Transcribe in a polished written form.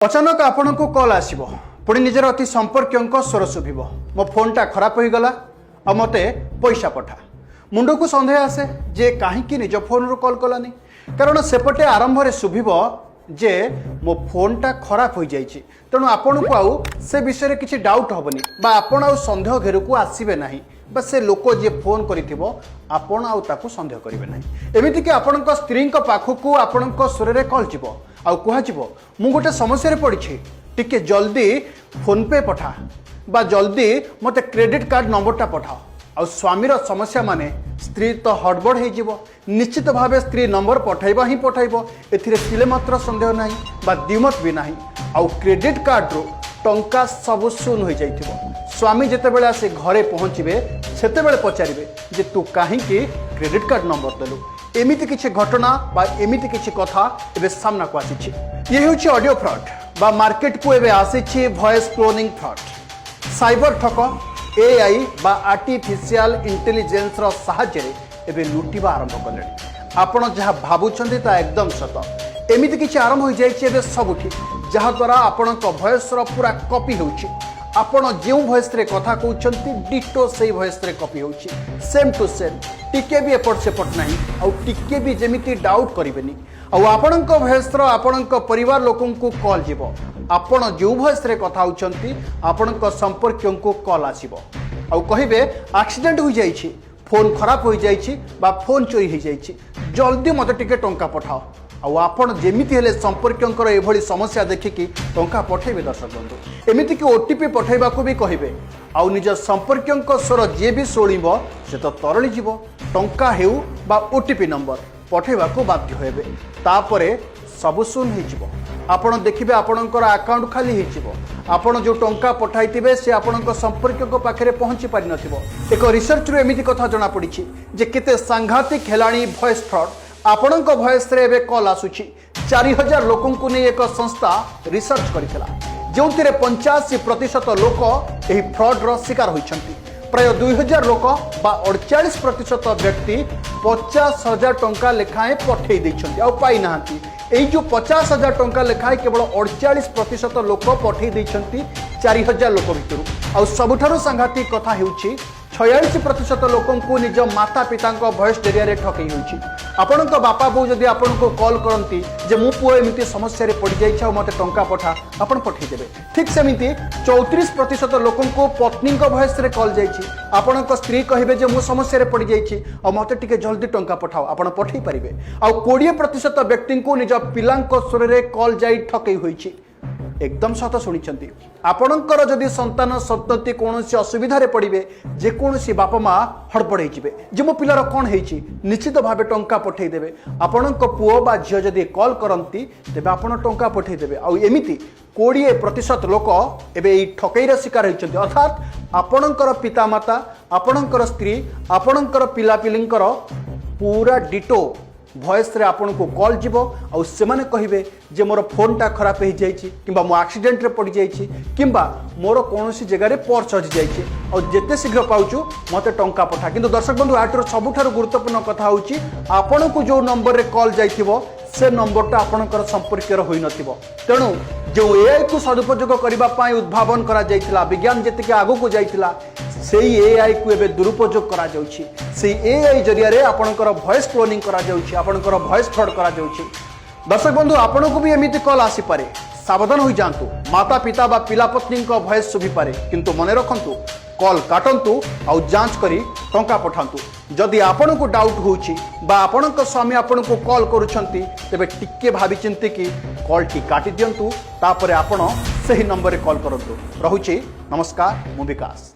अचानक आपण को कॉल आसीबो पुणी निजर अति संपर्क स्वर शुभ मो फोनटा खराब हो गला आ मते पैसा पठा मुंड को सन्देह आसे जे कहीं निज फोन रू कॉल कलानी कारण सेपटे आरंभ में शुभ जे मो फोनटा खराब हो जाइए तेणु आपण को आउ से विषय किसी डाउट हेनी आपण आउ सन्देह घेर को आसबे ना बा से लोक जे फोन करिथिबो आपण आउ ताकू सन्देह करिवे नाही एमिति कि आपण स्त्री पाखकू आपण स्वर रे कॉल जीवो आउ कुहा जीवो मु गोटे समस्या रे पड़िछि टिके जल्दी फोन पे पठा बा जल्दी मते क्रेडिट कार्ड नंबरटा पठाओ आउ स्वामीर समस्या माने स्त्री तो हड़बड़ हो जीवो निश्चित भावे स्त्री नंबर पठाइबा ही पठाइबो एथिरे तिले मात्र सन्देह नाही बा दिमत भी नाही आउ क्रेडिट कार्ड रो टंका सब शून्य हो जाइथिबो स्वामी जेतेबेले आसे घरे पहुँचे सेतेबेले पचारिबे जे तू काहे क्रेडिट कार्ड नंबर देलु एमिति किछि घटना बा एमिति किछि कथा एबे सामना को आसीछि ये होछि ऑडियो फ्रॉड बा मार्केट को एबे आसीछि वॉइस क्लोनिंग फ्रॉड साइबर ठक एआई बा आर्टिफिशियल इंटेलिजेंस रो सहायता एबे लुटिबा आरंभ कले आपण जहाँ भाबुछंती ता एकदम सत एमिति किछि आरंभ हो जाइछि एबे सबुठी जहाँ द्वारा आपण वॉइस रो पूरा कॉपी होछि आपण जो वॉइस रे कथा कहउछंती डिटो से वॉइस रे कॉपी होछि सेम टू सेम टिके भी एपट सेपट नहीं आ टिके भी जेमिति डाउट करिवेनी आ आपण वॉइस रो आपण परिवार लोकन को कॉल जीवो आपण जो वॉइस रे कथा होउछंती आपण संपर्क को कॉल आसीबो आ कहिबे एक्सीडेंट हो जाइछि फोन खराब हो जाइछि बा फोन चोरी हो जाइछि जल्दी मते टिके टंका पठाओ आउ आपण जेमिति हेले संपर्कंकर एभली समस्या देखिकी टंका पठेबे दर्शक बंधु एमिति कि ओटीपी पठेबा को भी कहिबे आउ निज संपर्कंक स्वर जे भी शोणिबो से तो तरली जीवो टंका हेउ बा ओटीपी नंबर पठेबा को बाध्य हेबे तापरे सब शून्य हो जीवो आपण देखिबे आपणकर अकाउंट खाली हो जीवो आपण जो टंका पठाइतिबे से आपणक संपर्कक पाखरे पहुंची पारि नथिबो एक रिसर्च रो एमिति कथा जणा पड़िछि जे केते सांघातिक खेलाणी वॉइस फ्रॉड आपणक वॉइस रे एबे कॉल आसुछि 4000 लोकन को नै एक संस्था रिसर्च करितला जोंतिरे 85% लोक एही फ्रॉड रो शिकार होइछंती प्राय 2000 लोक बा 48% व्यक्ति 50,000 टंका लेखाएं पठेई दैछंती आ पाई नाहंती एई जो 50,000 टंका लेखाएं केवल 48% लोक पठेई दैछंती 4000 लोक भितरु आ सबुठारु सांघातिक कथा हेउछि 46% लोकन को निज माता पिता वॉइस जरिया रे ठकई होछि आपण बापा बो जदि आपण को कॉल करंती जे मु पुओ एमिति समस्या रे पड़ जाइछा मते टंका पठा आपण पठेई देबे ठीक सेमिति 34% लोकन को पत्नी वॉइस रे कॉल जाइछि आपण स्त्री कहिबे जे मु समस्या रे पड़ जाइछि आ मते टिके जल्दी टंका पठाओ आपण पठेई परिबे आ 20% व्यक्ति को निज पिलांक स्वर रे कॉल जाई ठकई होइछि एकदम सत शुणी आपणकर जदि संतान सतति कौन असुविधा पड़े जेकोसी बापा माँ हड़बड़ जे मो पिलार कौन है निश्चित भाव टंका पठेदेवे आपण पुओ बा झील जदि कॉल करती तेज आप टंका पठेदेवे आमती 20% लोक एवं ठकईर शिकार होती अर्थात आपणकर पितामाता आपणकर स्त्री आपणकर पिलापिलींकर पूरा डिटो वॉइस रे आपन को कॉल जीवो आउ से माने कहिबे जे मोर फोनटा खराब हो जाइछि किंबा मो एक्सीडेंट रे पड़ जाइछि किंबा मोर कोनोसी जगह रे पर्स हजि जाइछि और जेते शीघ्र पाउछु मते टंका पठा किंतु दर्शक बंधु आटर सबुठारु गुरुत्वपूर्ण कथा होछि आपन को जो नंबर रे कॉल जाइथिबो से नंबरटा आपनकर संपर्क होई नथिबो तेणु जो एआई को सदुपयोग करबा पाई उद्भावन करा जाइथिला विज्ञान जेते के आगो को जाइथिला सेही एआई को एबे दुरुपयोग करा जाउछि सेही एआई जरिया रे आपनकर वॉइस क्लोनिंग करा जाउछि आपनकर वॉइस फ्रॉड करा जाउछि दर्शक बंधु आपन को भी एमिति कॉल आसी पारे सावधान हो जांतु माता पिता बा पिला पत्नी को वॉइस सुभी पारे किंतु मने रखंतु कॉल काटंतु आउ जांच करी टंका पठांतु जदि आपन को डाउट होछि बा आपन को स्वामी आपन को कॉल करूछंती तेबे टिके भाबी चिंती कि कॉल टी काटी दियंतु तापरे आपन सही नंबर रे कॉल करंतु रहुछि नमस्कार मु विकास।